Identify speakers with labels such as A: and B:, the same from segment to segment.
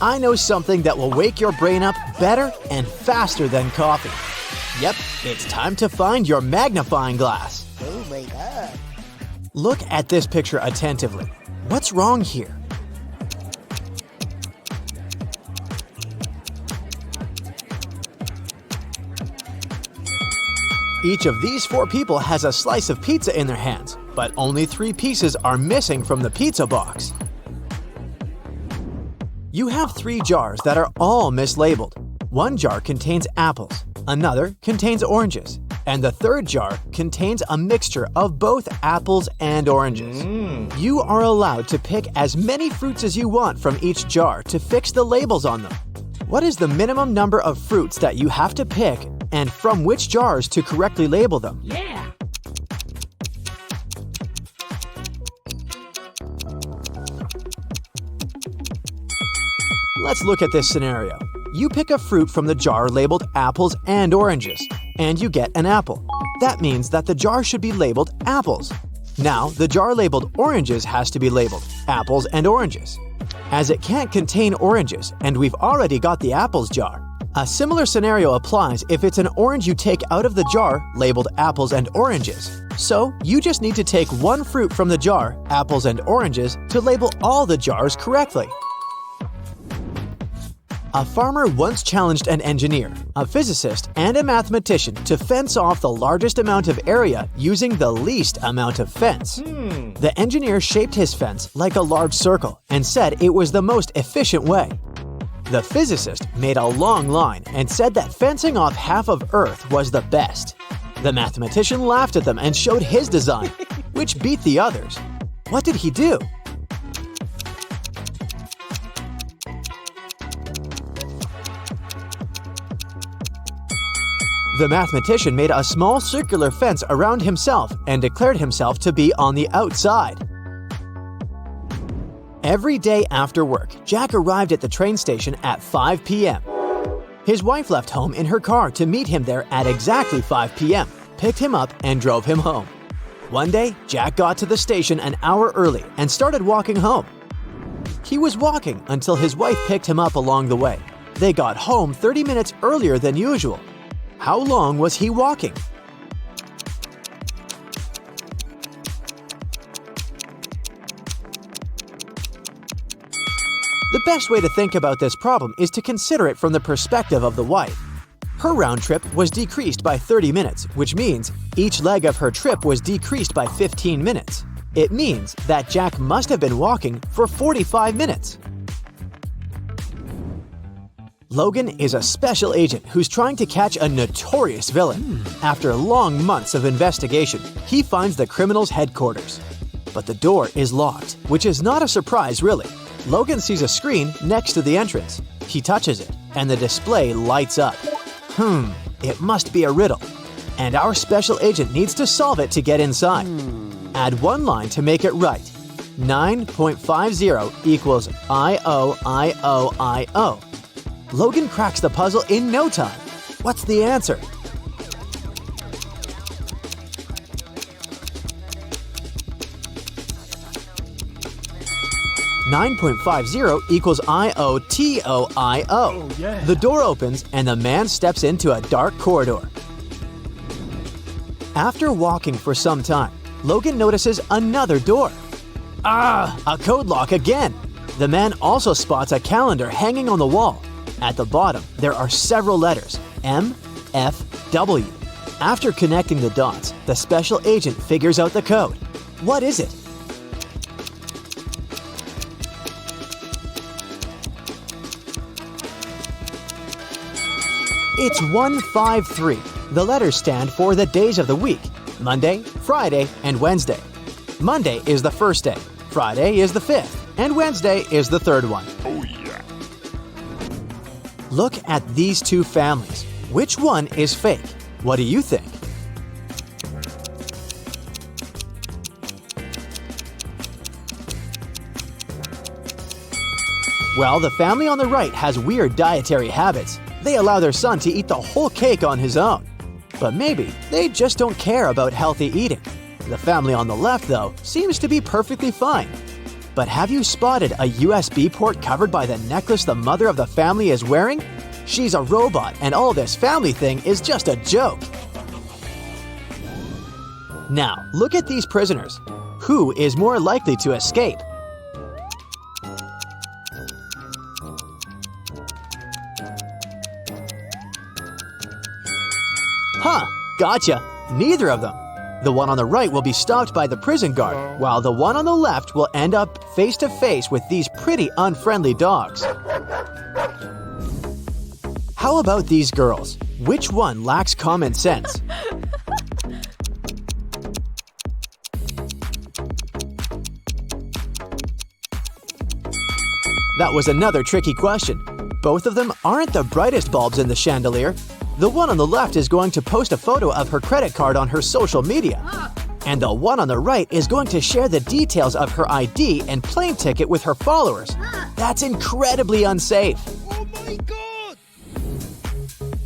A: I know something that will wake your brain up better and faster than coffee. Yep, it's time to find your magnifying glass.
B: Oh my god.
A: Look at this picture attentively. What's wrong here? Each of these 4 people has a slice of pizza in their hands, but only 3 pieces are missing from the pizza box. You have 3 jars that are all mislabeled. One jar contains apples, another contains oranges, and the third jar contains a mixture of both apples and oranges. You are allowed to pick as many fruits as you want from each jar to fix the labels on them. What is the minimum number of fruits that you have to pick and from which jars to correctly label them?
B: Yeah.
A: Let's look at this scenario. You pick a fruit from the jar labeled apples and oranges, and you get an apple. That means that the jar should be labeled apples. Now, the jar labeled oranges has to be labeled apples and oranges. As it can't contain oranges, and we've already got the apples jar, a similar scenario applies if it's an orange you take out of the jar labeled apples and oranges. So, you just need to take one fruit from the jar, apples and oranges, to label all the jars correctly. A farmer once challenged an engineer, a physicist, and a mathematician to fence off the largest amount of area using the least amount of fence. The engineer shaped his fence like a large circle and said it was the most efficient way. The physicist made a long line and said that fencing off half of Earth was the best. The mathematician laughed at them and showed his design, which beat the others. What did he do? The mathematician made a small circular fence around himself and declared himself to be on the outside. Every day after work, Jack arrived at the train station at 5 p.m. His wife left home in her car to meet him there at exactly 5 p.m., picked him up, and drove him home. One day, Jack got to the station an hour early and started walking home. He was walking until his wife picked him up along the way. They got home 30 minutes earlier than usual. How long was he walking? The best way to think about this problem is to consider it from the perspective of the wife. Her round trip was decreased by 30 minutes, which means each leg of her trip was decreased by 15 minutes. It means that Jack must have been walking for 45 minutes. Logan is a special agent who's trying to catch a notorious villain. After long months of investigation, he finds the criminal's headquarters. But the door is locked, which is not a surprise really. Logan sees a screen next to the entrance. He touches it, and the display lights up. It must be a riddle. And our special agent needs to solve it to get inside. Add one line to make it right. 9.50 equals I-O-I-O-I-O. Logan cracks the puzzle in no time. What's the answer? $9.50 equals I-O-T-O-I-O.
B: Oh, yeah.
A: The door opens and the man steps into a dark corridor. After walking for some time, Logan notices another door. A code lock again! The man also spots a calendar hanging on the wall. At the bottom, there are several letters, M, F, W. After connecting the dots, the special agent figures out the code. What is it? It's 153. The letters stand for the days of the week: Monday, Friday, and Wednesday. Monday is the first day, Friday is the fifth, and Wednesday is the third one.
B: Oh yeah.
A: Look at these two families. Which one is fake? What do you think? Well, the family on the right has weird dietary habits. They allow their son to eat the whole cake on his own. But maybe they just don't care about healthy eating. The family on the left, though, seems to be perfectly fine. But have you spotted a USB port covered by the necklace the mother of the family is wearing? She's a robot, and all this family thing is just a joke. Now, look at these prisoners. Who is more likely to escape? Huh, gotcha. Neither of them. The one on the right will be stopped by the prison guard, while the one on the left will end up face to face with these pretty unfriendly dogs. How about these girls? Which one lacks common sense? That was another tricky question. Both of them aren't the brightest bulbs in the chandelier. The one on the left is going to post a photo of her credit card on her social media. And the one on the right is going to share the details of her ID and plane ticket with her followers. That's incredibly unsafe.
B: Oh my god!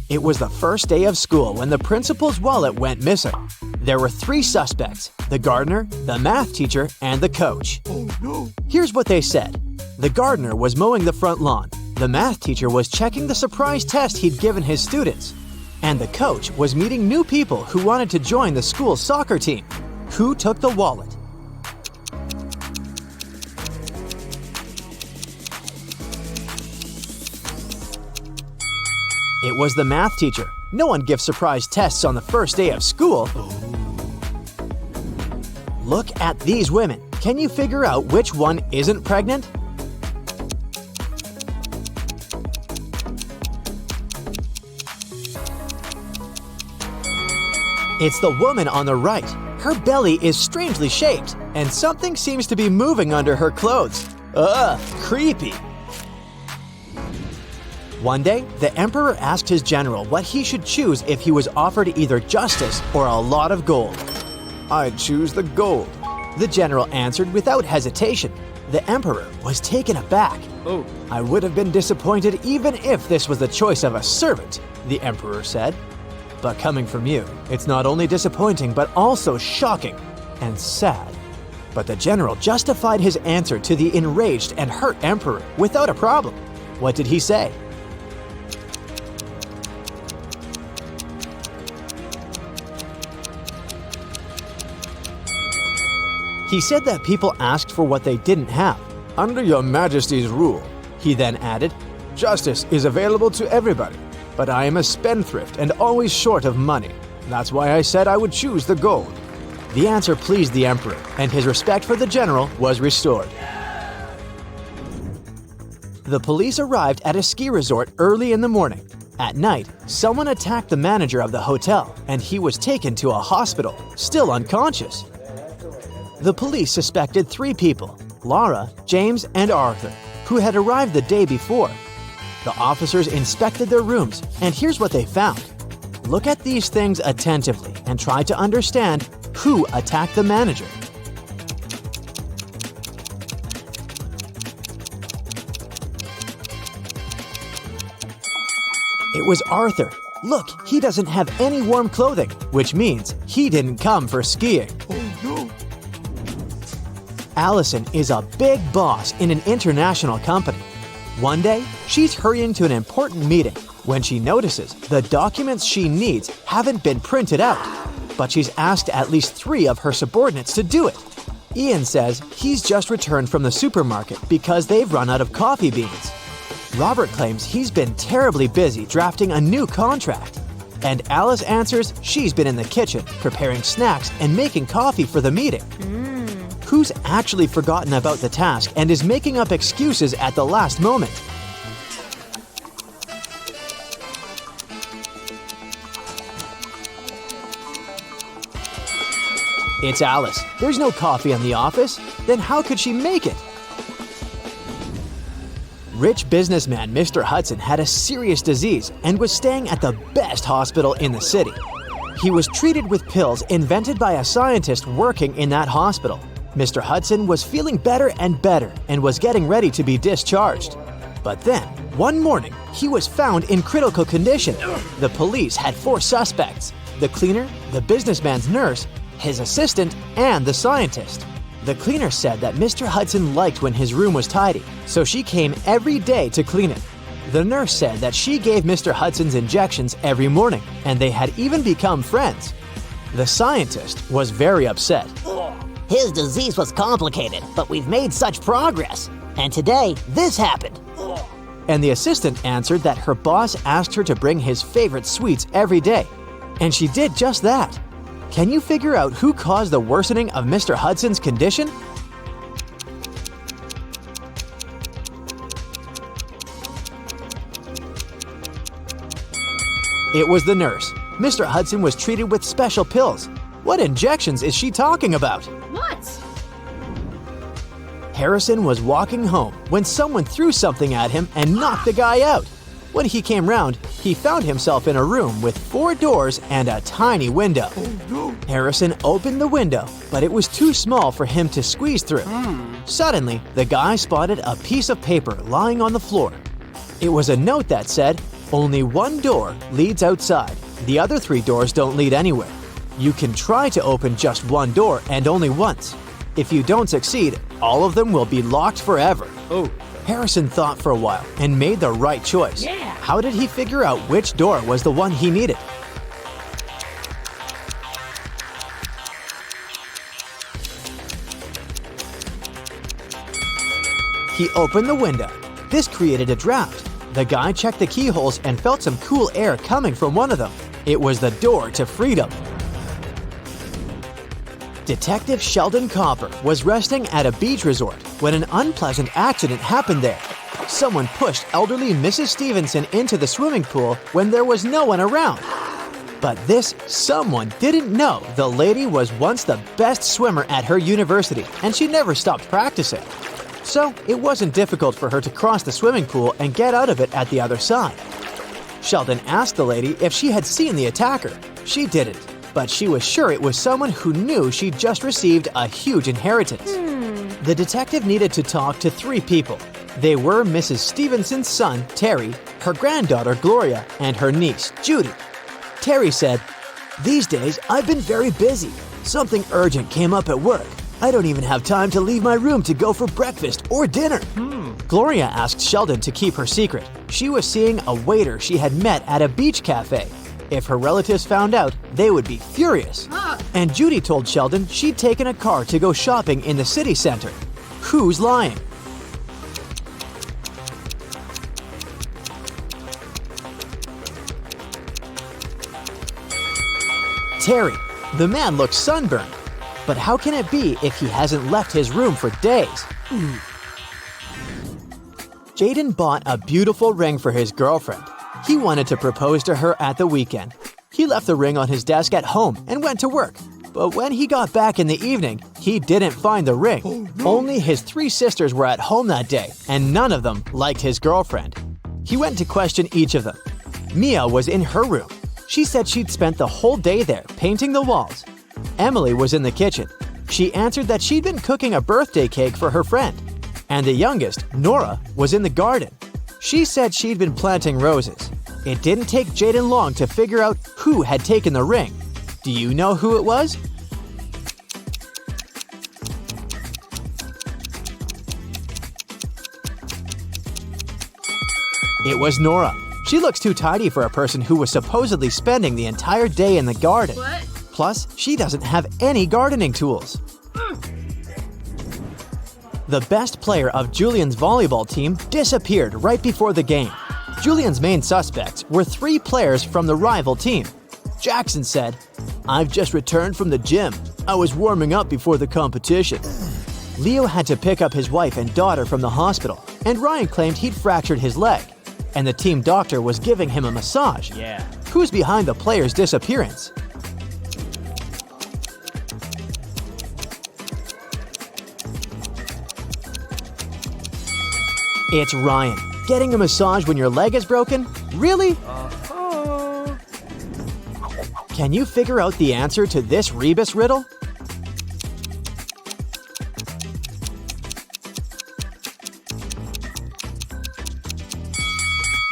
A: It was the first day of school when the principal's wallet went missing. There were 3 suspects: the gardener, the math teacher, and the coach.
B: Oh no!
A: Here's what they said. The gardener was mowing the front lawn. The math teacher was checking the surprise test he'd given his students. And the coach was meeting new people who wanted to join the school's soccer team. Who took the wallet? It was the math teacher. No one gives surprise tests on the first day of school. Look at these women. Can you figure out which one isn't pregnant? It's the woman on the right. Her belly is strangely shaped, and something seems to be moving under her clothes. Ugh, creepy. One day, the emperor asked his general what he should choose if he was offered either justice or a lot of gold. "I'd choose the gold," the general answered without hesitation. The emperor was taken aback.
B: Oh.
A: "I would have been disappointed even if this was the choice of a servant," the emperor said. "But coming from you, it's not only disappointing but also shocking and sad." But the general justified his answer to the enraged and hurt emperor without a problem. What did he say? He said that people asked for what they didn't have. "Under your majesty's rule," he then added, "justice is available to everybody. But I am a spendthrift and always short of money. That's why I said I would choose the gold." The answer pleased the emperor, and his respect for the general was restored. The police arrived at a ski resort early in the morning. At night, someone attacked the manager of the hotel, and he was taken to a hospital, still unconscious. The police suspected 3 people: Laura, James, and Arthur, who had arrived the day before. The officers inspected their rooms, and here's what they found. Look at these things attentively and try to understand who attacked the manager. It was Arthur. Look, he doesn't have any warm clothing, which means he didn't come for skiing.
B: Oh no!
A: Allison is a big boss in an international company. One day, she's hurrying to an important meeting when she notices the documents she needs haven't been printed out, but she's asked at least 3 of her subordinates to do it. Ian says he's just returned from the supermarket because they've run out of coffee beans. Robert claims he's been terribly busy drafting a new contract. And Alice answers she's been in the kitchen preparing snacks and making coffee for the meeting. Who's actually forgotten about the task and is making up excuses at the last moment? It's Alice. There's no coffee in the office. Then how could she make it? Rich businessman Mr. Hudson had a serious disease and was staying at the best hospital in the city. He was treated with pills invented by a scientist working in that hospital. Mr. Hudson was feeling better and was getting ready to be discharged. But then, one morning, he was found in critical condition. The police had 4 suspects: the cleaner, the businessman's nurse, his assistant, and the scientist. The cleaner said that Mr. Hudson liked when his room was tidy, so she came every day to clean it. The nurse said that she gave Mr. Hudson's injections every morning, and they had even become friends. The scientist was very upset.
C: His disease was complicated, but we've made such progress. And today, this happened.
A: And the assistant answered that her boss asked her to bring his favorite sweets every day. And she did just that. Can you figure out who caused the worsening of Mr. Hudson's condition? It was the nurse. Mr. Hudson was treated with special pills. What injections is she talking about?
D: What?
A: Harrison was walking home when someone threw something at him and knocked the guy out. When he came round, he found himself in a room with 4 doors and a tiny window. Harrison opened the window, but it was too small for him to squeeze through. Suddenly, the guy spotted a piece of paper lying on the floor. It was a note that said, "Only one door leads outside. The other 3 doors don't lead anywhere. You can try to open just one door and only once. If you don't succeed, all of them will be locked forever." Harrison thought for a while and made the right choice. How did he figure out which door was the one he needed? He opened the window. This created a draft. The guy checked the keyholes and felt some cool air coming from one of them. It was the door to freedom. Detective Sheldon Copper was resting at a beach resort when an unpleasant accident happened there. Someone pushed elderly Mrs. Stevenson into the swimming pool when there was no one around. But this someone didn't know the lady was once the best swimmer at her university, and she never stopped practicing. So it wasn't difficult for her to cross the swimming pool and get out of it at the other side. Sheldon asked the lady if she had seen the attacker. She didn't, but she was sure it was someone who knew she'd just received a huge inheritance. The detective needed to talk to 3 people. They were Mrs. Stevenson's son, Terry, her granddaughter, Gloria, and her niece, Judy. Terry said, "These days, I've been very busy. Something urgent came up at work. I don't even have time to leave my room to go for breakfast or dinner." Gloria asked Sheldon to keep her secret. She was seeing a waiter she had met at a beach cafe. If her relatives found out, they would be furious. And Judy told Sheldon she'd taken a car to go shopping in the city center. Who's lying? Terry. The man looks sunburned. But how can it be if he hasn't left his room for days? Jaden bought a beautiful ring for his girlfriend. He wanted to propose to her at the weekend. He left the ring on his desk at home and went to work. But when he got back in the evening, he didn't find the ring. Only his 3 sisters were at home that day, and none of them liked his girlfriend. He went to question each of them. Mia was in her room. She said she'd spent the whole day there painting the walls. Emily was in the kitchen. She answered that she'd been cooking a birthday cake for her friend. And the youngest, Nora, was in the garden. She said she'd been planting roses. It didn't take Jaden long to figure out who had taken the ring. Do you know who it was? It was Nora. She looks too tidy for a person who was supposedly spending the entire day in the garden.
D: What?
A: Plus, she doesn't have any gardening tools. The best player of Julian's volleyball team disappeared right before the game. Julian's main suspects were 3 players from the rival team. Jackson said, "I've just returned from the gym. I was warming up before the competition." Leo had to pick up his wife and daughter from the hospital, and Ryan claimed he'd fractured his leg. And the team doctor was giving him a massage. Who's behind the player's disappearance? It's Ryan. Getting a massage when your leg is broken? Really? Can you figure out the answer to this rebus riddle?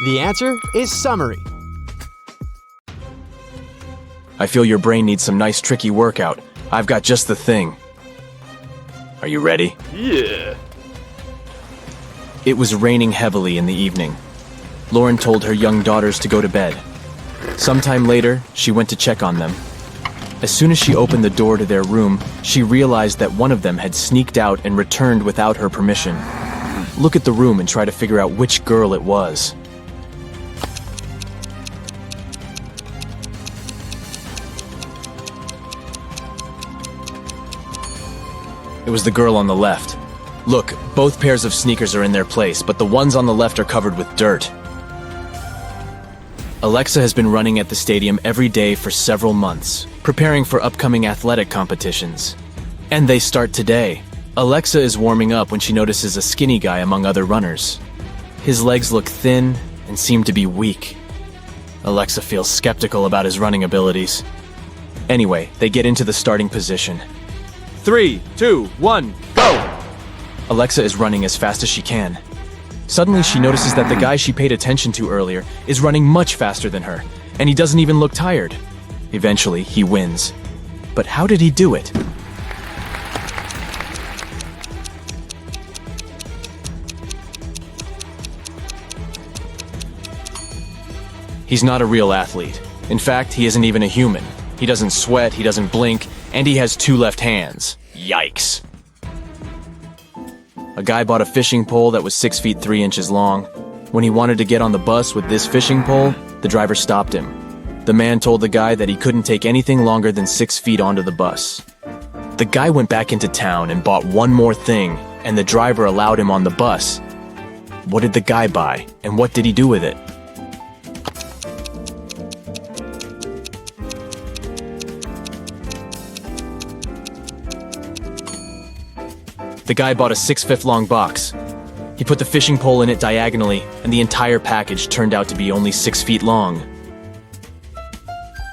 A: The answer is summary.
E: I feel your brain needs some nice tricky workout. I've got just the thing.
D: Are you ready?
B: Yeah.
D: It was raining heavily in the evening. Lauren told her young daughters to go to bed. Sometime later, she went to check on them. As soon as she opened the door to their room, she realized that one of them had sneaked out and returned without her permission. Look at the room and try to figure out which girl it was. It was the girl on the left. Look, both pairs of sneakers are in their place, but the ones on the left are covered with dirt. Alexa has been running at the stadium every day for several months, preparing for upcoming athletic competitions. And they start today. Alexa is warming up when she notices a skinny guy among other runners. His legs look thin and seem to be weak. Alexa feels skeptical about his running abilities. Anyway, they get into the starting position. 3, 2, 1, go! Alexa is running as fast as she can. Suddenly, she notices that the guy she paid attention to earlier is running much faster than her, and he doesn't even look tired. Eventually, he wins. But how did he do it? He's not a real athlete. In fact, he isn't even a human. He doesn't sweat, he doesn't blink, and he has 2 left hands. Yikes. A guy bought a fishing pole that was 6 feet 3 inches long. When he wanted to get on the bus with this fishing pole, the driver stopped him. The man told the guy that he couldn't take anything longer than 6 feet onto the bus. The guy went back into town and bought one more thing, and the driver allowed him on the bus. What did the guy buy, and what did he do with it? The guy bought a 6-foot long box. He put the fishing pole in it diagonally, and the entire package turned out to be only 6 feet long.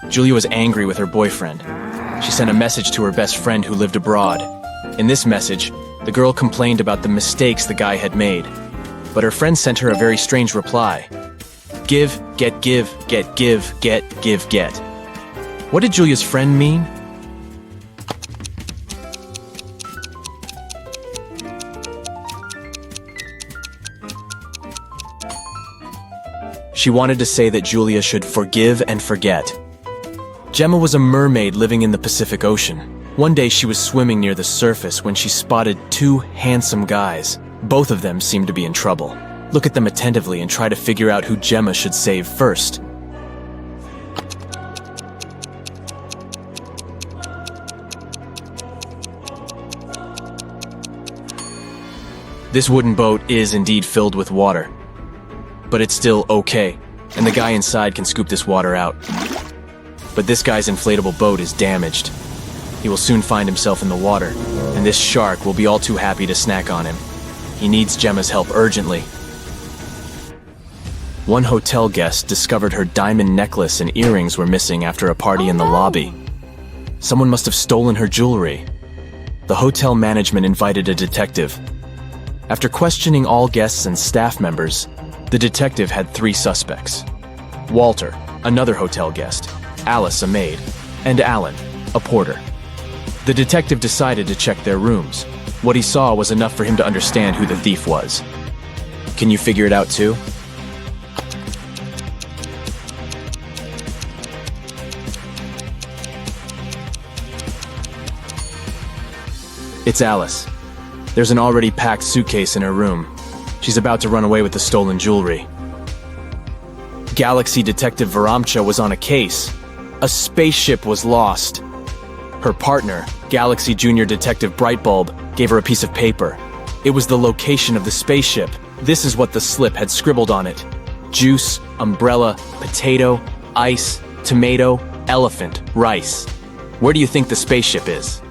D: Julia was angry with her boyfriend. She sent a message to her best friend who lived abroad. In this message, the girl complained about the mistakes the guy had made. But her friend sent her a very strange reply. Give, get, give, get, give, get, give, get. What did Julia's friend mean? She wanted to say that Julia should forgive and forget. Gemma was a mermaid living in the Pacific Ocean. One day she was swimming near the surface when she spotted 2 handsome guys. Both of them seemed to be in trouble. Look at them attentively and try to figure out who Gemma should save first. This wooden boat is indeed filled with water. But it's still okay, and the guy inside can scoop this water out. But this guy's inflatable boat is damaged. He will soon find himself in the water, and this shark will be all too happy to snack on him. He needs Gemma's help urgently. One hotel guest discovered her diamond necklace and earrings were missing after a party in the lobby. Someone must have stolen her jewelry. The hotel management invited a detective. After questioning all guests and staff members, the detective had 3 suspects. Walter, another hotel guest, Alice, a maid, and Alan, a porter. The detective decided to check their rooms. What he saw was enough for him to understand who the thief was. Can you figure it out too? It's Alice. There's an already packed suitcase in her room. She's about to run away with the stolen jewelry. Galaxy Detective Varamcha was on a case. A spaceship was lost. Her partner, Galaxy Junior Detective Brightbulb, gave her a piece of paper. It was the location of the spaceship. This is what the slip had scribbled on it. Juice, umbrella, potato, ice, tomato, elephant, rice. Where do you think the spaceship is?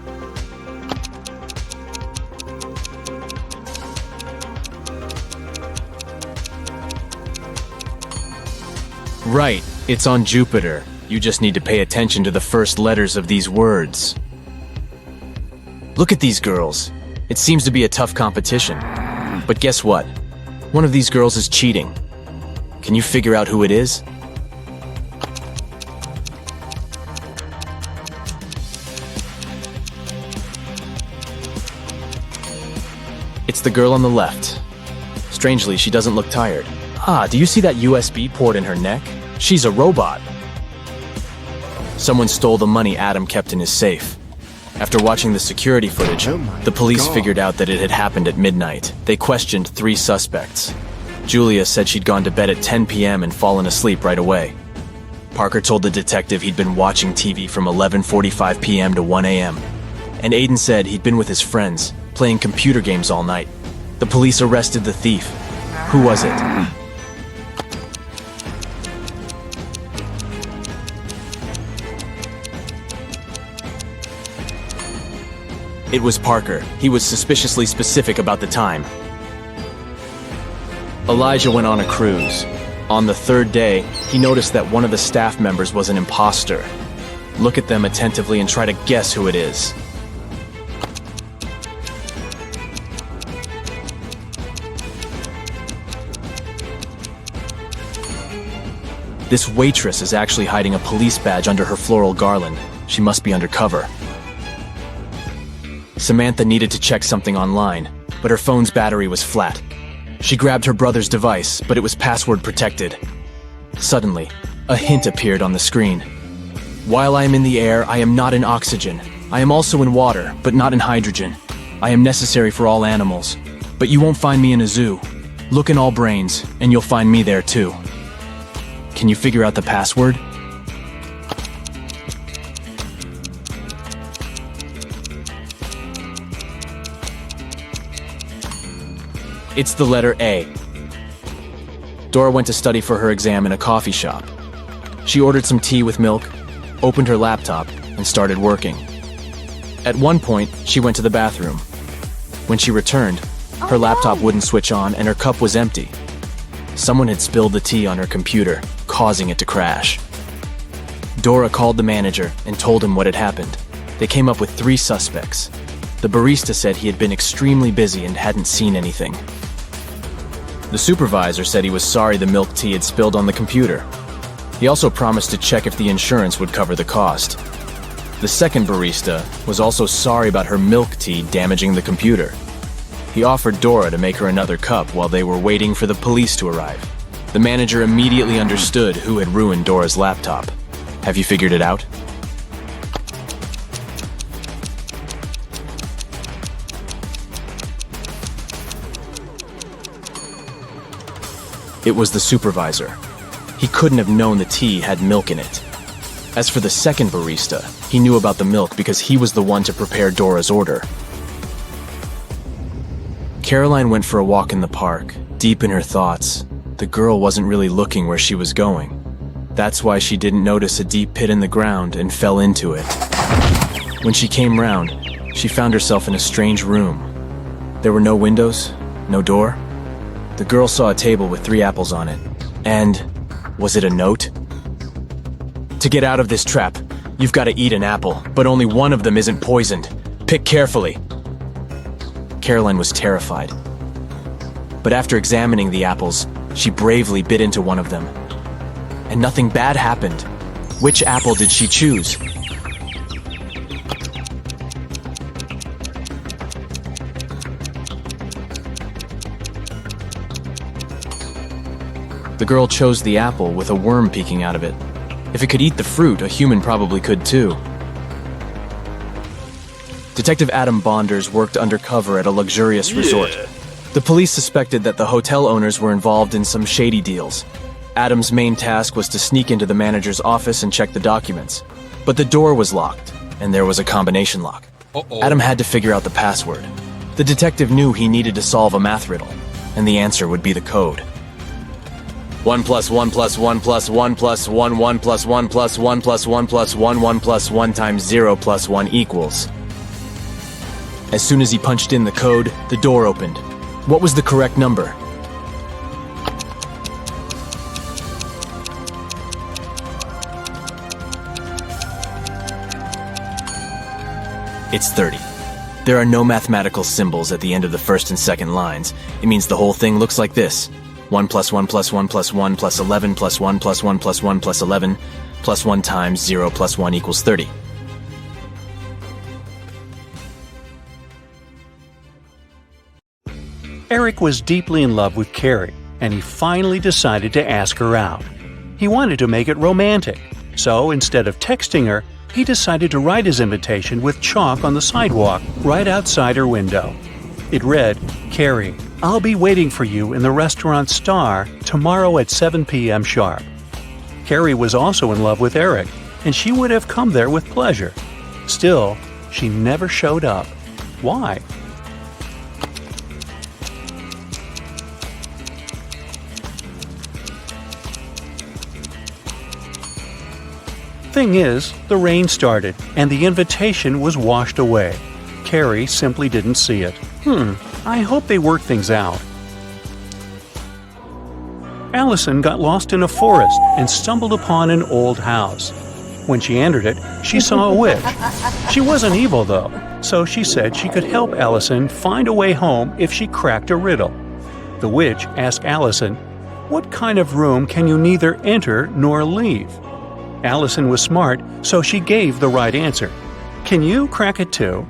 D: Right, it's on Jupiter. You just need to pay attention to the first letters of these words. Look at these girls. It seems to be a tough competition. But guess what? One of these girls is cheating. Can you figure out who it is? the girl on the left. Strangely, she doesn't look tired. Ah, do you see that USB port in her neck? She's a robot. Someone stole the money Adam kept in his safe. After watching the security footage, the police figured out that it had happened at midnight. They questioned 3 suspects. Julia said she'd gone to bed at 10 p.m. and fallen asleep right away. Parker told the detective he'd been watching TV from 11:45 p.m. to 1 a.m. And Aiden said he'd been with his friends, playing computer games all night. The police arrested the thief. Who was it? It was Parker. He was suspiciously specific about the time. Elijah went on a cruise. On the 3rd day, he noticed that one of the staff members was an impostor. Look at them attentively and try to guess who it is. This waitress is actually hiding a police badge under her floral garland. She must be undercover. Samantha needed to check something online, but her phone's battery was flat. She grabbed her brother's device, but it was password protected. Suddenly, a hint appeared on the screen. While I am in the air, I am not in oxygen. I am also in water, but not in hydrogen. I am necessary for all animals, but you won't find me in a zoo. Look in all brains, and you'll find me there too. Can you figure out the password? It's the letter A. Dora went to study for her exam in a coffee shop. She ordered some tea with milk, opened her laptop, and started working. At one point, she went to the bathroom. When she returned, her laptop wouldn't switch on and her cup was empty. Someone had spilled the tea on her computer, causing it to crash. Dora called the manager and told him what had happened. They came up with 3 suspects. The barista said he had been extremely busy and hadn't seen anything. The supervisor said he was sorry the milk tea had spilled on the computer. He also promised to check if the insurance would cover the cost. The second barista was also sorry about her milk tea damaging the computer. He offered Dora to make her another cup while they were waiting for the police to arrive. The manager immediately understood who had ruined Dora's laptop. Have you figured it out? It was the supervisor. He couldn't have known the tea had milk in it. As for the second barista, he knew about the milk because he was the one to prepare Dora's order. Caroline went for a walk in the park, deep in her thoughts. The girl wasn't really looking where she was going. That's why she didn't notice a deep pit in the ground and fell into it. When she came round, she found herself in a strange room. There were no windows, no door. The girl saw a table with 3 apples on it. And was it a note? To get out of this trap, you've got to eat an apple, but only one of them isn't poisoned. Pick carefully. Caroline was terrified. But after examining the apples, she bravely bit into one of them. And nothing bad happened. Which apple did she choose? The girl chose the apple with a worm peeking out of it. If it could eat the fruit, a human probably could too. Detective Adam Bonders worked undercover at a luxurious resort. The police suspected that the hotel owners were involved in some shady deals. Adam's main task was to sneak into the manager's office and check the documents. But the door was locked, and there was a combination lock. Adam had to figure out the password. The detective knew he needed to solve a math riddle, and the answer would be the code. 1 plus 1 plus 1 plus 1 plus 1 1 plus 1 plus 1 plus 1 plus 1 1 plus 1 times 0 plus 1 equals. As soon as he punched in the code, the door opened. What was the correct number? It's 30. There are no mathematical symbols at the end of the first and second lines. It means the whole thing looks like this. 1 plus 1 plus 1 plus 1 plus 11 plus 1 plus 1 plus 1 plus 11 plus 1 times 0 plus 1 equals 30.
E: Eric was deeply in love with Carrie, and he finally decided to ask her out. He wanted to make it romantic, so instead of texting her, he decided to write his invitation with chalk on the sidewalk right outside her window. It read, "Carrie, I'll be waiting for you in the restaurant Star tomorrow at 7 p.m. sharp." Carrie was also in love with Eric, and she would have come there with pleasure. Still, she never showed up. Why? Thing is, the rain started, and the invitation was washed away. Carrie simply didn't see it. I hope they work things out. Allison got lost in a forest and stumbled upon an old house. When she entered it, she saw a witch. She wasn't evil, though, so she said she could help Allison find a way home if she cracked a riddle. The witch asked Allison, "What kind of room can you neither enter nor leave?" Allison was smart, so she gave the right answer. "Can you crack it too?"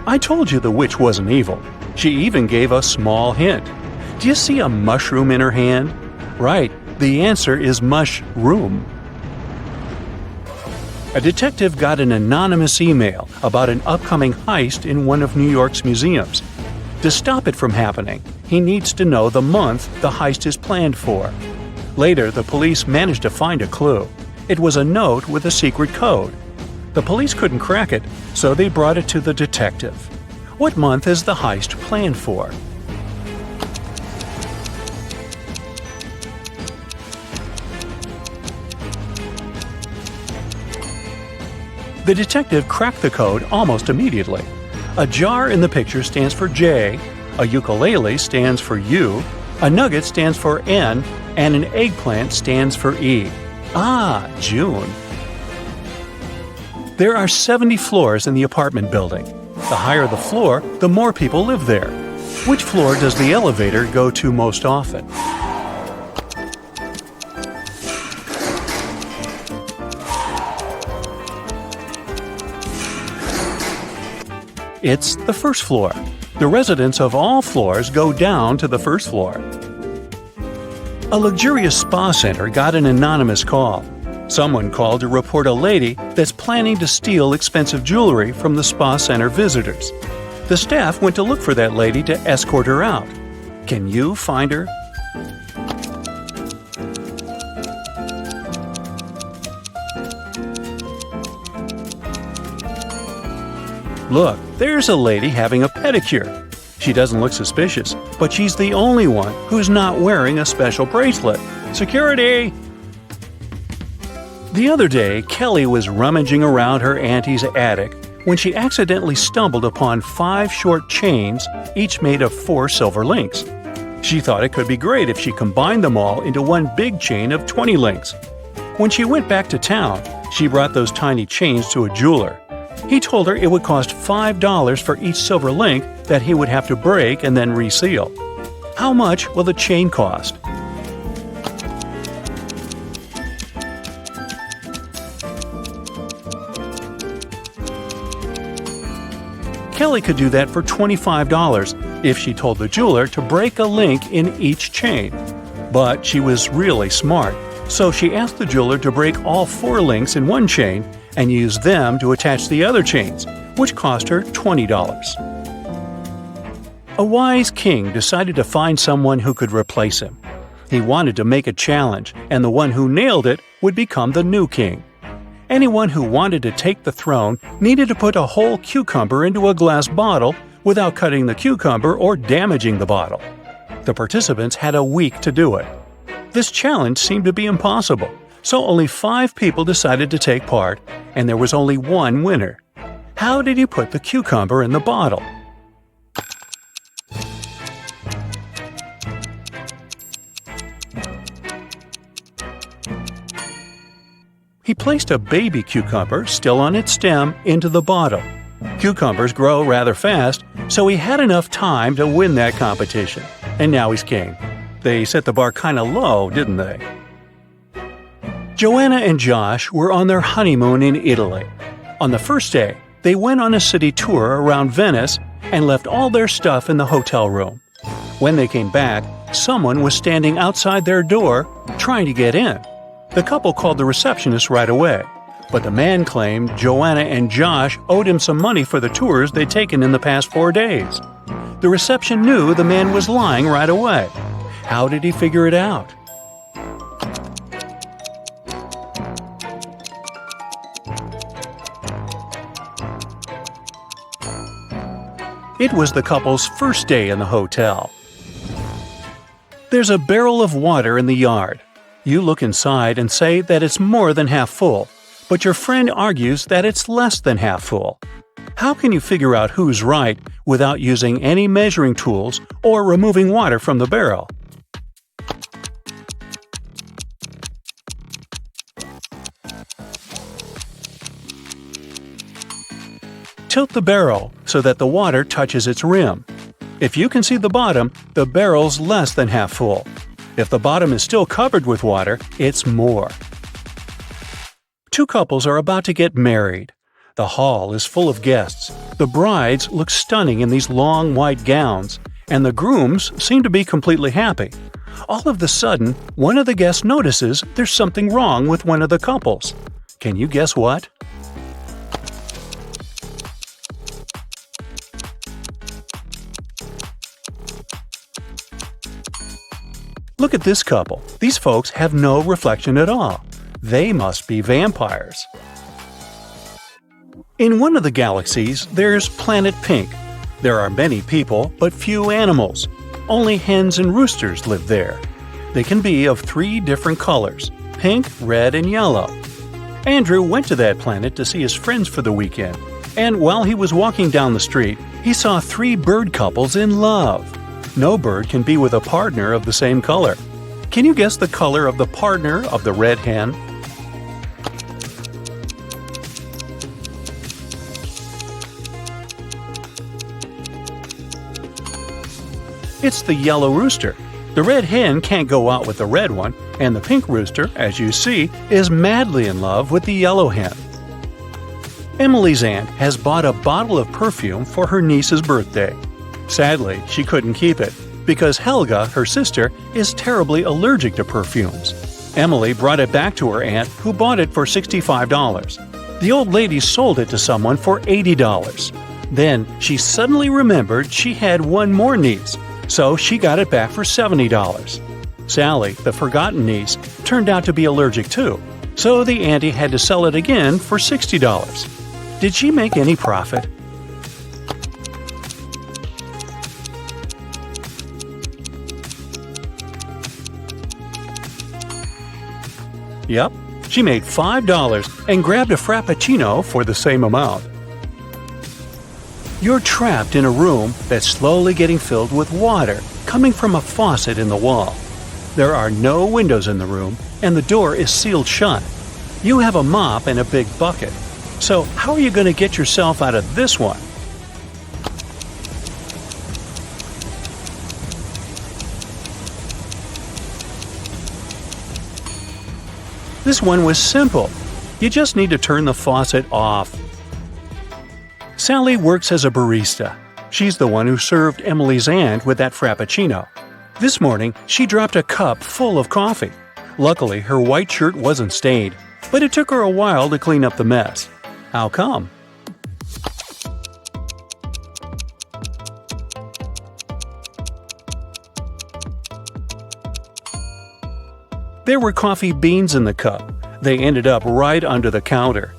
E: I told you the witch wasn't evil. She even gave a small hint. Do you see a mushroom in her hand? Right, the answer is mushroom. A detective got an anonymous email about an upcoming heist in one of New York's museums. To stop it from happening, he needs to know the month the heist is planned for. Later, the police managed to find a clue. It was a note with a secret code. The police couldn't crack it, so they brought it to the detective. What month is the heist planned for? The detective cracked the code almost immediately. A jar in the picture stands for J, a ukulele stands for U, a nugget stands for N, and an eggplant stands for E. Ah, June. There are 70 floors in the apartment building. The higher the floor, the more people live there. Which floor does the elevator go to most often? It's the first floor. The residents of all floors go down to the first floor. A luxurious spa center got an anonymous call. Someone called to report a lady that's planning to steal expensive jewelry from the spa center visitors. The staff went to look for that lady to escort her out. Can you find her? Look, there's a lady having a pedicure. She doesn't look suspicious, but she's the only one who's not wearing a special bracelet. Security! The other day, Kelly was rummaging around her auntie's attic when she accidentally stumbled upon 5 short chains, each made of 4 silver links. She thought it could be great if she combined them all into one big chain of 20 links. When she went back to town, she brought those tiny chains to a jeweler. He told her it would cost $5 for each silver link that he would have to break and then reseal. How much will the chain cost? Kelly could do that for $25 if she told the jeweler to break a link in each chain. But she was really smart, so she asked the jeweler to break all 4 links in one chain and use them to attach the other chains, which cost her $20. A wise king decided to find someone who could replace him. He wanted to make a challenge, and the one who nailed it would become the new king. Anyone who wanted to take the throne needed to put a whole cucumber into a glass bottle without cutting the cucumber or damaging the bottle. The participants had a week to do it. This challenge seemed to be impossible, so only 5 people decided to take part, and there was only one winner. How did he put the cucumber in the bottle? He placed a baby cucumber, still on its stem, into the bottle. Cucumbers grow rather fast, so he had enough time to win that competition. And now he's king. They set the bar kinda low, didn't they? Joanna and Josh were on their honeymoon in Italy. On the first day, they went on a city tour around Venice and left all their stuff in the hotel room. When they came back, someone was standing outside their door trying to get in. The couple called the receptionist right away, but the man claimed Joanna and Josh owed him some money for the tours they'd taken in the past 4 days. The reception knew the man was lying right away. How did he figure it out? It was the couple's first day in the hotel. There's a barrel of water in the yard. You look inside and say that it's more than half full, but your friend argues that it's less than half full. How can you figure out who's right without using any measuring tools or removing water from the barrel? Tilt the barrel so that the water touches its rim. If you can see the bottom, the barrel's less than half full. If the bottom is still covered with water, it's more. Two couples are about to get married. The hall is full of guests. The brides look stunning in these long white gowns, and the grooms seem to be completely happy. All of a sudden, one of the guests notices there's something wrong with one of the couples. Can you guess what? Look at this couple. These folks have no reflection at all. They must be vampires. In one of the galaxies, there's Planet Pink. There are many people, but few animals. Only hens and roosters live there. They can be of 3 different colors: pink, red, and yellow. Andrew went to that planet to see his friends for the weekend, and while he was walking down the street, he saw 3 bird couples in love. No bird can be with a partner of the same color. Can you guess the color of the partner of the red hen? It's the yellow rooster. The red hen can't go out with the red one, and the pink rooster, as you see, is madly in love with the yellow hen. Emily's aunt has bought a bottle of perfume for her niece's birthday. Sadly, she couldn't keep it, because Helga, her sister, is terribly allergic to perfumes. Emily brought it back to her aunt, who bought it for $65. The old lady sold it to someone for $80. Then, she suddenly remembered she had one more niece, so she got it back for $70. Sally, the forgotten niece, turned out to be allergic too, so the auntie had to sell it again for $60. Did she make any profit? Yep, she made $5 and grabbed a Frappuccino for the same amount. You're trapped in a room that's slowly getting filled with water coming from a faucet in the wall. There are no windows in the room, and the door is sealed shut. You have a mop and a big bucket. So how are you going to get yourself out of this one? This one was simple. You just need to turn the faucet off. Sally works as a barista. She's the one who served Emily's aunt with that Frappuccino. This morning, she dropped a cup full of coffee. Luckily, her white shirt wasn't stained, but it took her a while to clean up the mess. How come? There were coffee beans in the cup. They ended up right under the counter.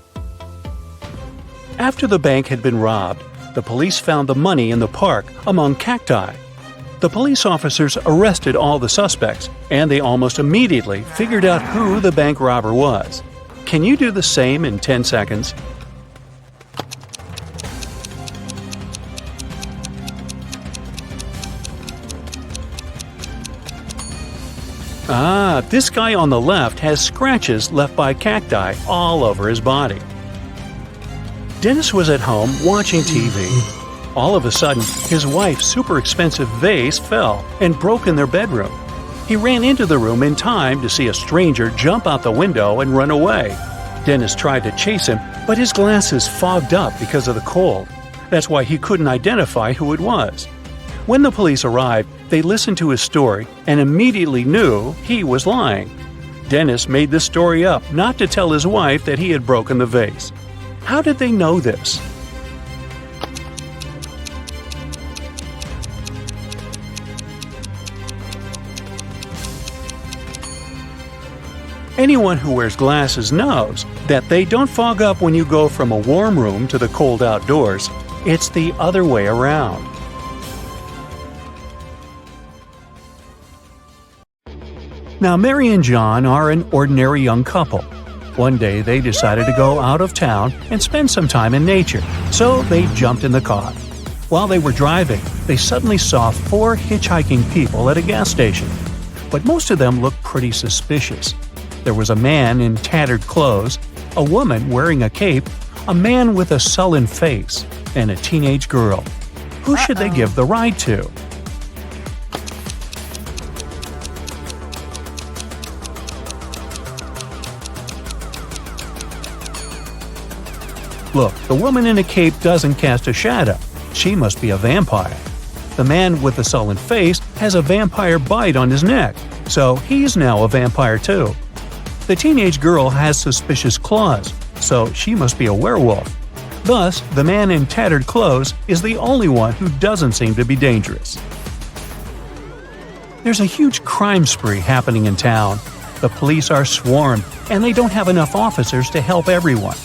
E: After the bank had been robbed, the police found the money in the park among cacti. The police officers arrested all the suspects, and they almost immediately figured out who the bank robber was. Can you do the same in 10 seconds? This guy on the left has scratches left by cacti all over his body. Dennis was at home watching TV. All of a sudden, his wife's super expensive vase fell and broke in their bedroom. He ran into the room in time to see a stranger jump out the window and run away. Dennis tried to chase him, but his glasses fogged up because of the cold. That's why he couldn't identify who it was. When the police arrived, they listened to his story and immediately knew he was lying. Dennis made this story up not to tell his wife that he had broken the vase. How did they know this? Anyone who wears glasses knows that they don't fog up when you go from a warm room to the cold outdoors. It's the other way around. Now, Mary and John are an ordinary young couple. One day they decided to go out of town and spend some time in nature, so they jumped in the car. While they were driving, they suddenly saw 4 hitchhiking people at a gas station. But most of them looked pretty suspicious. There was a man in tattered clothes, a woman wearing a cape, a man with a sullen face, and a teenage girl. Who should they give the ride to? Look, the woman in a cape doesn't cast a shadow. She must be a vampire. The man with the sullen face has a vampire bite on his neck, so he's now a vampire too. The teenage girl has suspicious claws, so she must be a werewolf. Thus, the man in tattered clothes is the only one who doesn't seem to be dangerous. There's a huge crime spree happening in town. The police are swarmed, and they don't have enough officers to help everyone.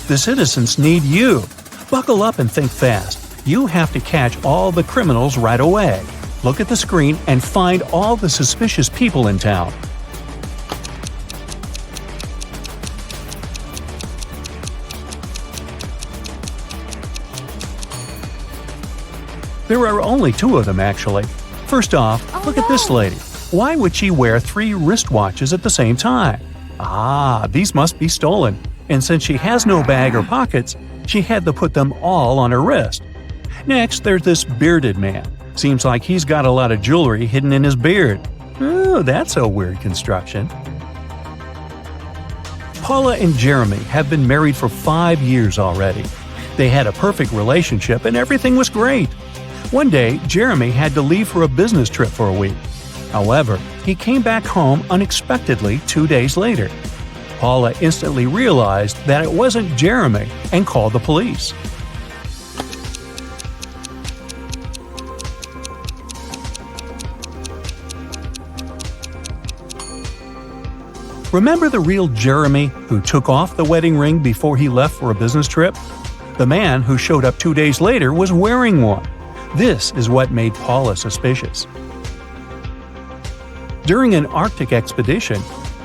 E: The citizens need you. Buckle up and think fast. You have to catch all the criminals right away. Look at the screen and find all the suspicious people in town. There are only 2 of them, actually. First off, look at this lady. Why would she wear 3 wristwatches at the same time? These must be stolen. And since she has no bag or pockets, she had to put them all on her wrist. Next, there's this bearded man. Seems like he's got a lot of jewelry hidden in his beard. Oh, that's a weird construction. Paula and Jeremy have been married for 5 years already. They had a perfect relationship and everything was great. One day, Jeremy had to leave for a business trip for a week. However, he came back home unexpectedly 2 days later. Paula instantly realized that it wasn't Jeremy and called the police. Remember the real Jeremy who took off the wedding ring before he left for a business trip? The man who showed up 2 days later was wearing one. This is what made Paula suspicious. During an Arctic expedition,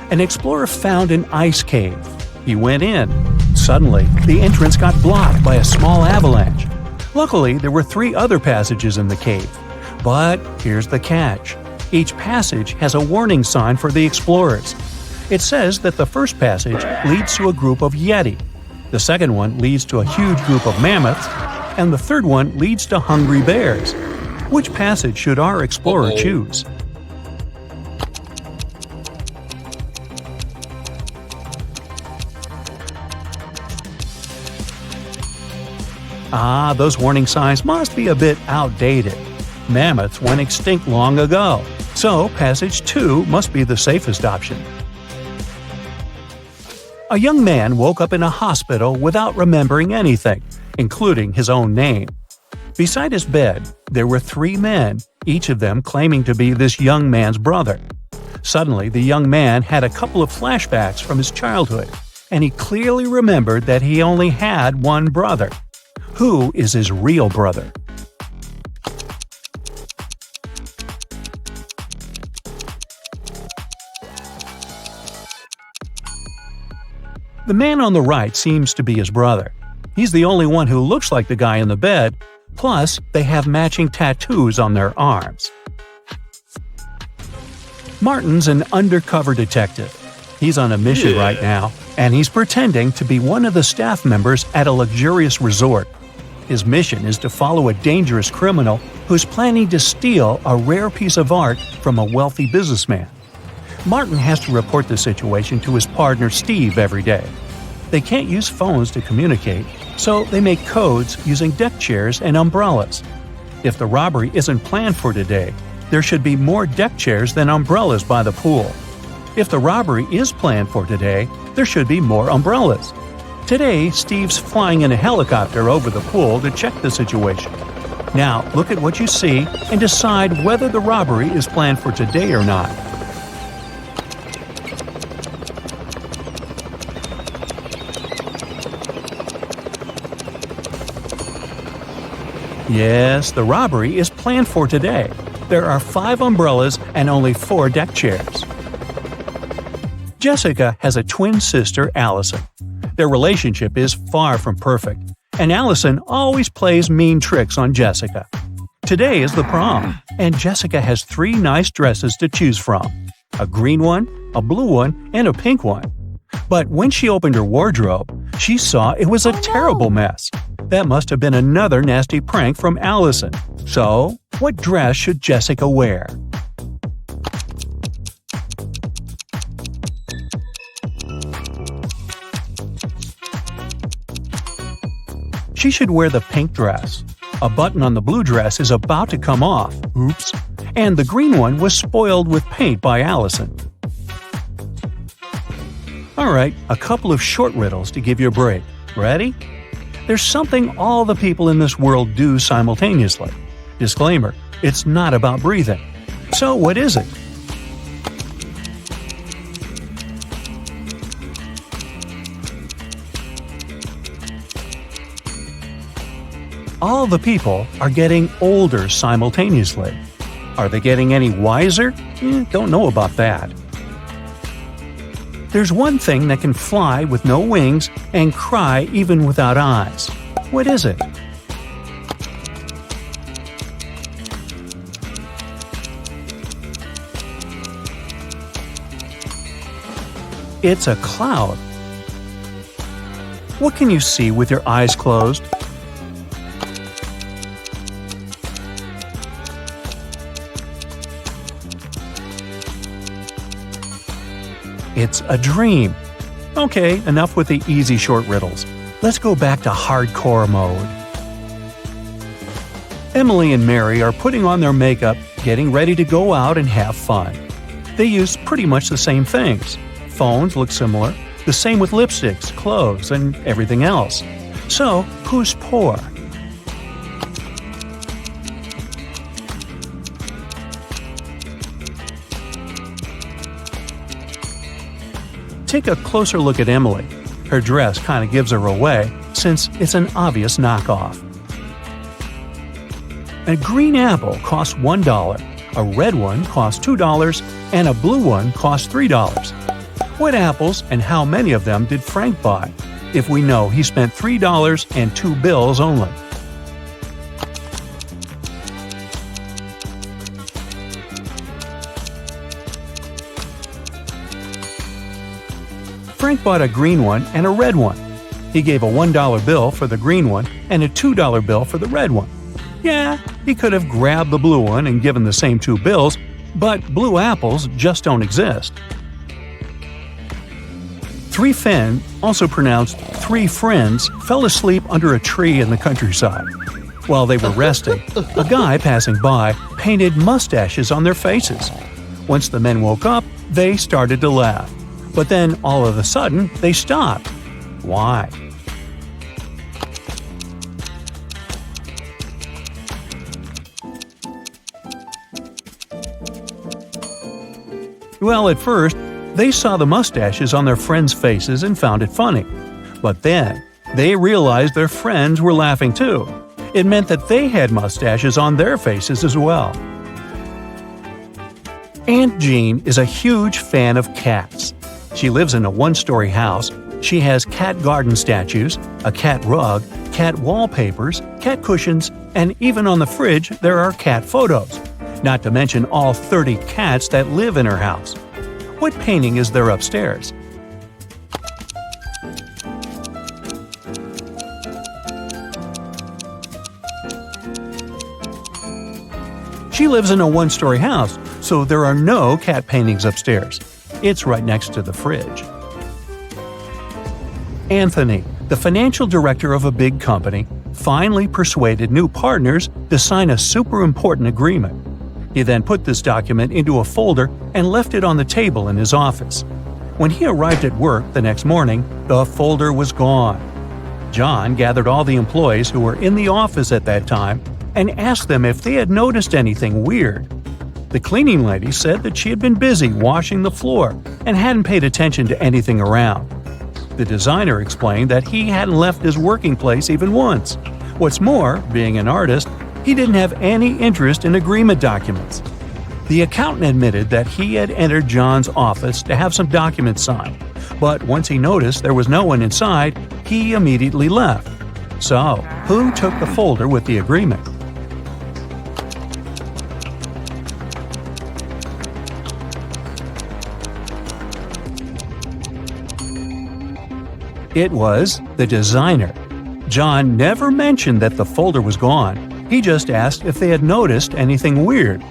E: an explorer found an ice cave. He went in. Suddenly, the entrance got blocked by a small avalanche. Luckily, there were 3 other passages in the cave. But here's the catch. Each passage has a warning sign for the explorers. It says that the first passage leads to a group of Yeti, the second one leads to a huge group of mammoths, and the third one leads to hungry bears. Which passage should our explorer choose? Those warning signs must be a bit outdated. Mammoths went extinct long ago, so passage 2 must be the safest option. A young man woke up in a hospital without remembering anything, including his own name. Beside his bed, there were 3 men, each of them claiming to be this young man's brother. Suddenly, the young man had a couple of flashbacks from his childhood, and he clearly remembered that he only had one brother. Who is his real brother? The man on the right seems to be his brother. He's the only one who looks like the guy in the bed, plus they have matching tattoos on their arms. Martin's an undercover detective. He's on a mission right now, and he's pretending to be one of the staff members at a luxurious resort. His mission is to follow a dangerous criminal who's planning to steal a rare piece of art from a wealthy businessman. Martin has to report the situation to his partner Steve every day. They can't use phones to communicate, so they make codes using deck chairs and umbrellas. If the robbery isn't planned for today, there should be more deck chairs than umbrellas by the pool. If the robbery is planned for today, there should be more umbrellas. Today, Steve's flying in a helicopter over the pool to check the situation. Now, look at what you see and decide whether the robbery is planned for today or not. Yes, the robbery is planned for today. There are 5 umbrellas and only 4 deck chairs. Jessica has a twin sister, Allison. Their relationship is far from perfect, and Allison always plays mean tricks on Jessica. Today is the prom, and Jessica has 3 nice dresses to choose from: a green one, a blue one, and a pink one. But when she opened her wardrobe, she saw it was a terrible mess. That must have been another nasty prank from Allison. So, what dress should Jessica wear? She should wear the pink dress. A button on the blue dress is about to come off. Oops. And the green one was spoiled with paint by Allison. Alright, a couple of short riddles to give you a break. Ready? There's something all the people in this world do simultaneously. Disclaimer, it's not about breathing. So what is it? All the people are getting older simultaneously. Are they getting any wiser? Don't know about that. There's one thing that can fly with no wings and cry even without eyes. What is it? It's a cloud. What can you see with your eyes closed? It's a dream. Okay, enough with the easy short riddles. Let's go back to hardcore mode. Emily and Mary are putting on their makeup, getting ready to go out and have fun. They use pretty much the same things. Phones look similar, the same with lipsticks, clothes, and everything else. So, who's poor? Take a closer look at Emily. Her dress kind of gives her away, since it's an obvious knockoff. A green apple costs $1, a red one costs $2, and a blue one costs $3. What apples and how many of them did Frank buy, if we know he spent $3 and 2 bills only? Frank bought a green one and a red one. He gave a $1 bill for the green one and a $2 bill for the red one. Yeah, he could have grabbed the blue one and given the same 2 bills, but blue apples just don't exist. 3 Fen, also pronounced 3 friends, fell asleep under a tree in the countryside. While they were resting, a guy passing by painted mustaches on their faces. Once the men woke up, they started to laugh. But then, all of a sudden, they stopped. Why? Well, at first, they saw the mustaches on their friends' faces and found it funny. But then, they realized their friends were laughing too. It meant that they had mustaches on their faces as well. Aunt Jean is a huge fan of cats. She lives in a 1-story house. She has cat garden statues, a cat rug, cat wallpapers, cat cushions, and even on the fridge there are cat photos. Not to mention all 30 cats that live in her house. What painting is there upstairs? She lives in a one-story house, so there are no cat paintings upstairs. It's right next to the fridge. Anthony, the financial director of a big company, finally persuaded new partners to sign a super important agreement. He then put this document into a folder and left it on the table in his office. When he arrived at work the next morning, the folder was gone. John gathered all the employees who were in the office at that time and asked them if they had noticed anything weird. The cleaning lady said that she had been busy washing the floor and hadn't paid attention to anything around. The designer explained that he hadn't left his working place even once. What's more, being an artist, he didn't have any interest in agreement documents. The accountant admitted that he had entered John's office to have some documents signed, but once he noticed there was no one inside, he immediately left. So, who took the folder with the agreement? It was the designer. John never mentioned that the folder was gone. He just asked if they had noticed anything weird.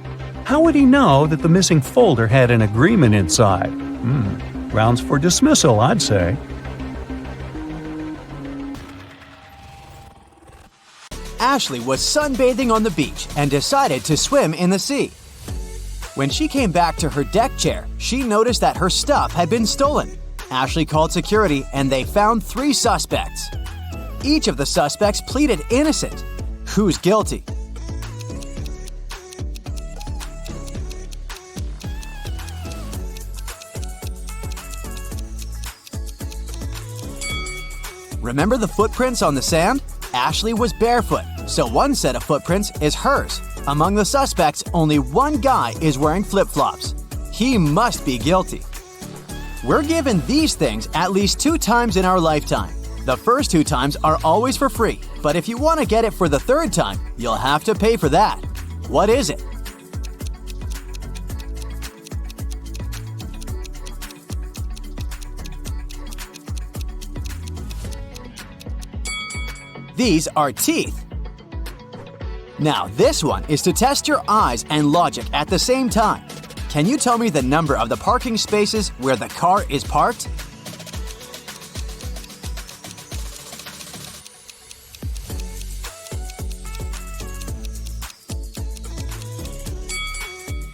E: How would he know that the missing folder had an agreement inside? Grounds for dismissal, I'd say.
A: Ashley was sunbathing on the beach and decided to swim in the sea. When she came back to her deck chair, she noticed that her stuff had been stolen. Ashley called security and they found 3 suspects. Each of the suspects pleaded innocent. Who's guilty? Remember the footprints on the sand? Ashley was barefoot, so one set of footprints is hers. Among the suspects, only one guy is wearing flip-flops. He must be guilty. We're given these things at least 2 times in our lifetime. The first 2 times are always for free, but if you want to get it for the 3rd time, you'll have to pay for that. What is it? These are teeth. Now this one is to test your eyes and logic at the same time. Can you tell me the number of the parking spaces where the car is parked?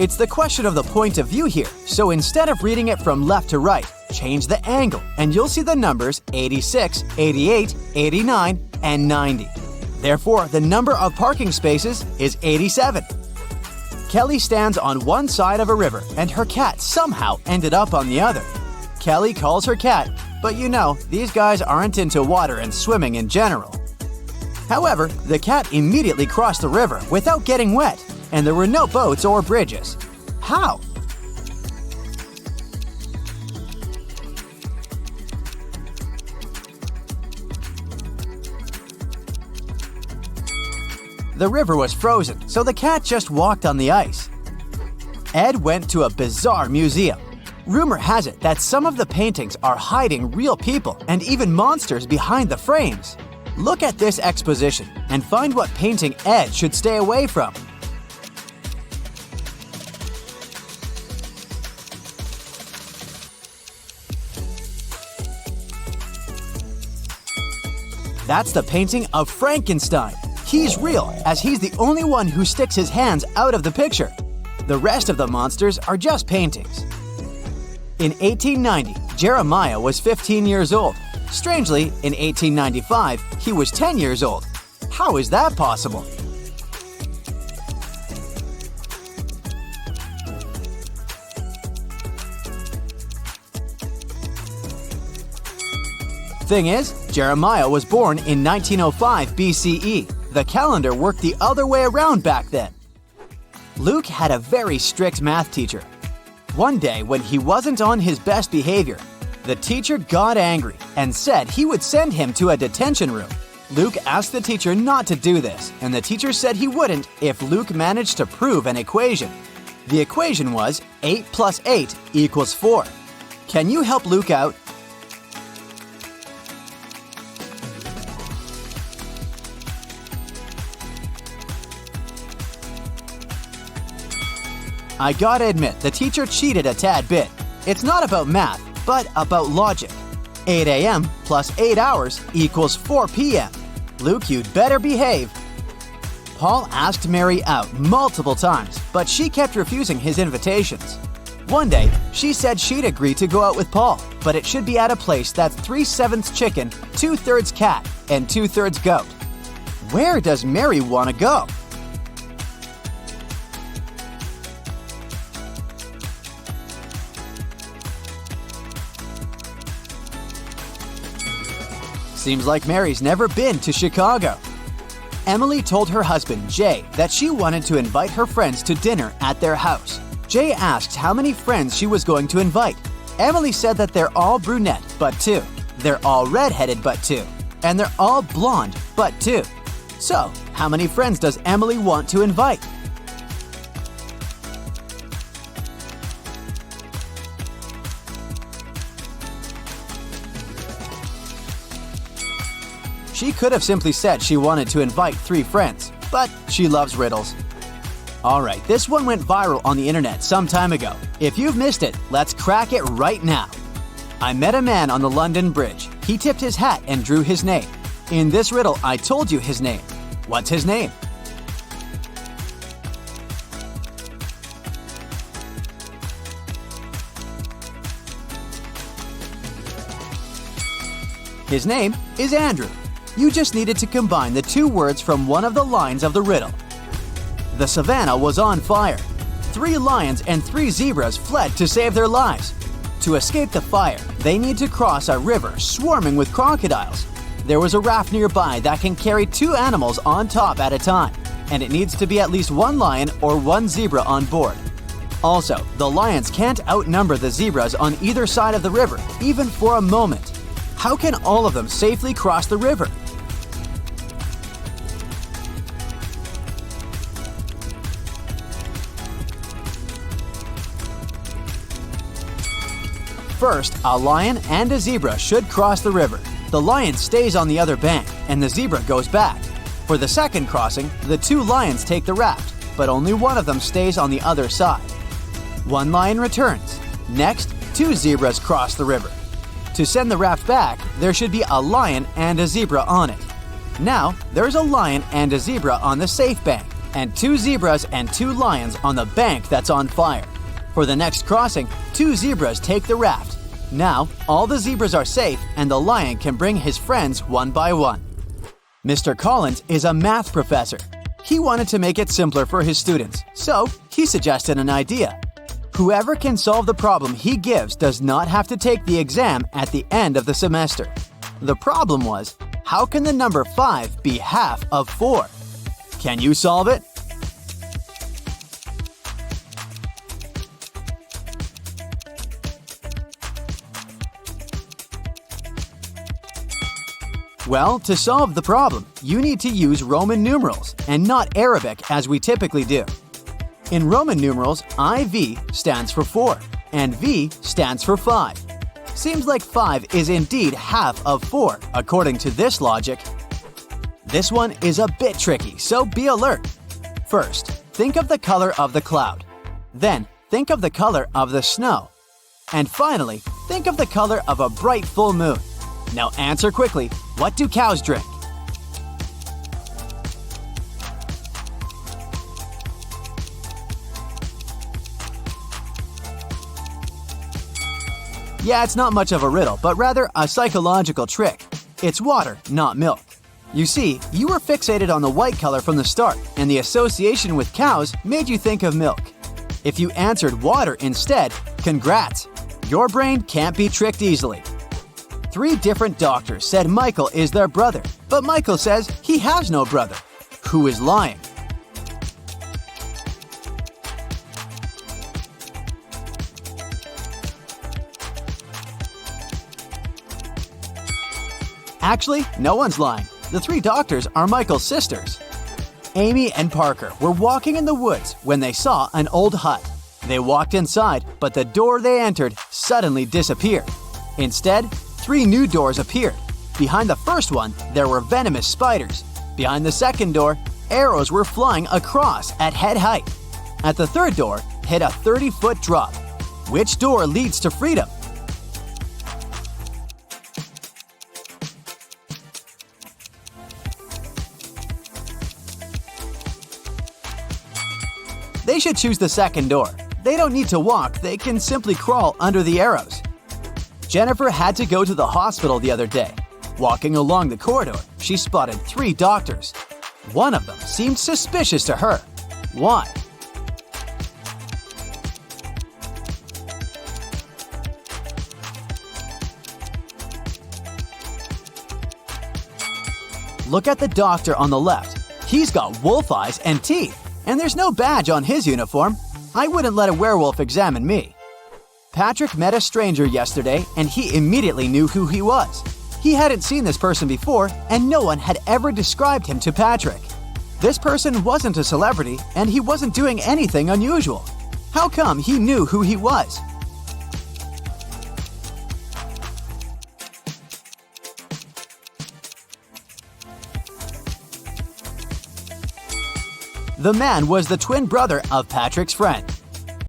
A: It's the question of the point of view here, so instead of reading it from left to right, change the angle and you'll see the numbers 86, 88, 89, and 90. Therefore, the number of parking spaces is 87. Kelly stands on one side of a river and her cat somehow ended up on the other. Kelly calls her cat, but you know, these guys aren't into water and swimming in general. However, the cat immediately crossed the river without getting wet, and there were no boats or bridges. How? The river was frozen, so the cat just walked on the ice. Ed went to a bizarre museum. Rumor has it that some of the paintings are hiding real people and even monsters behind the frames. Look at this exposition and find what painting Ed should stay away from. That's the painting of Frankenstein. He's real, as he's the only one who sticks his hands out of the picture. The rest of the monsters are just paintings. In 1890, Jeremiah was 15 years old. Strangely, in 1895, he was 10 years old. How is that possible? Thing is, Jeremiah was born in 1905 BCE. The calendar worked the other way around back then. Luke had a very strict math teacher. One day, when he wasn't on his best behavior, the teacher got angry and said he would send him to a detention room. Luke asked the teacher not to do this, and the teacher said he wouldn't if Luke managed to prove an equation. The equation was 8 plus 8 equals 4. Can you help Luke out? I gotta admit, the teacher cheated a tad bit. It's not about math, but about logic. 8 a.m. plus 8 hours equals 4 p.m. Luke, you'd better behave. Paul asked Mary out multiple times, but she kept refusing his invitations. One day, she said she'd agree to go out with Paul, but it should be at a place that's 3/7 chicken, 2/3 cat, and 2/3 goat. Where does Mary want to go? Seems like Mary's never been to Chicago. Emily told her husband, Jay, that she wanted to invite her friends to dinner at their house. Jay asked how many friends she was going to invite. Emily said that they're all brunette, but 2. They're all redheaded, but 2. And they're all blonde, but 2. So, how many friends does Emily want to invite? She could have simply said she wanted to invite 3 friends, but she loves riddles. Alright, this one went viral on the internet some time ago. If you've missed it, let's crack it right now. I met a man on the London Bridge. He tipped his hat and drew his name. In this riddle, I told you his name. What's his name? His name is Andrew. You just needed to combine the 2 words from one of the lines of the riddle. The savannah was on fire. 3 lions and 3 zebras fled to save their lives. To escape the fire, they need to cross a river swarming with crocodiles. There was a raft nearby that can carry 2 animals on top at a time, and it needs to be at least 1 lion or 1 zebra on board. Also, the lions can't outnumber the zebras on either side of the river, even for a moment. How can all of them safely cross the river? First, a lion and a zebra should cross the river. The lion stays on the other bank, and the zebra goes back. For the second crossing, the 2 lions take the raft, but only one of them stays on the other side. 1 lion returns. Next, 2 zebras cross the river. To send the raft back, there should be a lion and a zebra on it. Now, there's a lion and a zebra on the safe bank, and 2 zebras and 2 lions on the bank that's on fire. For the next crossing, 2 zebras take the raft. Now, all the zebras are safe and the lion can bring his friends one by one. Mr. Collins is a math professor. He wanted to make it simpler for his students, so he suggested an idea. Whoever can solve the problem he gives does not have to take the exam at the end of the semester. The problem was, how can the number 5 be half of 4? Can you solve it? Well, to solve the problem, you need to use Roman numerals and not Arabic as we typically do. In Roman numerals, IV stands for 4 and V stands for 5. Seems like 5 is indeed half of 4, according to this logic. This one is a bit tricky, so be alert. First, think of the color of the cloud. Then, think of the color of the snow. And finally, think of the color of a bright full moon. Now answer quickly, what do cows drink? Yeah, it's not much of a riddle, but rather a psychological trick. It's water, not milk. You see, you were fixated on the white color from the start, and the association with cows made you think of milk. If you answered water instead, congrats! Your brain can't be tricked easily. 3 different doctors said Michael is their brother, but Michael says he has no brother. Who is lying? Actually, no one's lying. The 3 doctors are Michael's sisters. Amy and Parker were walking in the woods when they saw an old hut. They walked inside, but the door they entered suddenly disappeared. Instead, 3 new doors appeared. Behind the first one, there were venomous spiders. Behind the second door, arrows were flying across at head height. At the third door, hit a 30-foot drop. Which door leads to freedom? They should choose the second door. They don't need to walk, they can simply crawl under the arrows. Jennifer had to go to the hospital the other day. Walking along the corridor, she spotted 3 doctors. One of them seemed suspicious to her. Why? Look at the doctor on the left. He's got wolf eyes and teeth, and there's no badge on his uniform. I wouldn't let a werewolf examine me. Patrick met a stranger yesterday, and he immediately knew who he was. He hadn't seen this person before, and no one had ever described him to Patrick. This person wasn't a celebrity, and he wasn't doing anything unusual. How come he knew who he was? The man was the twin brother of Patrick's friend.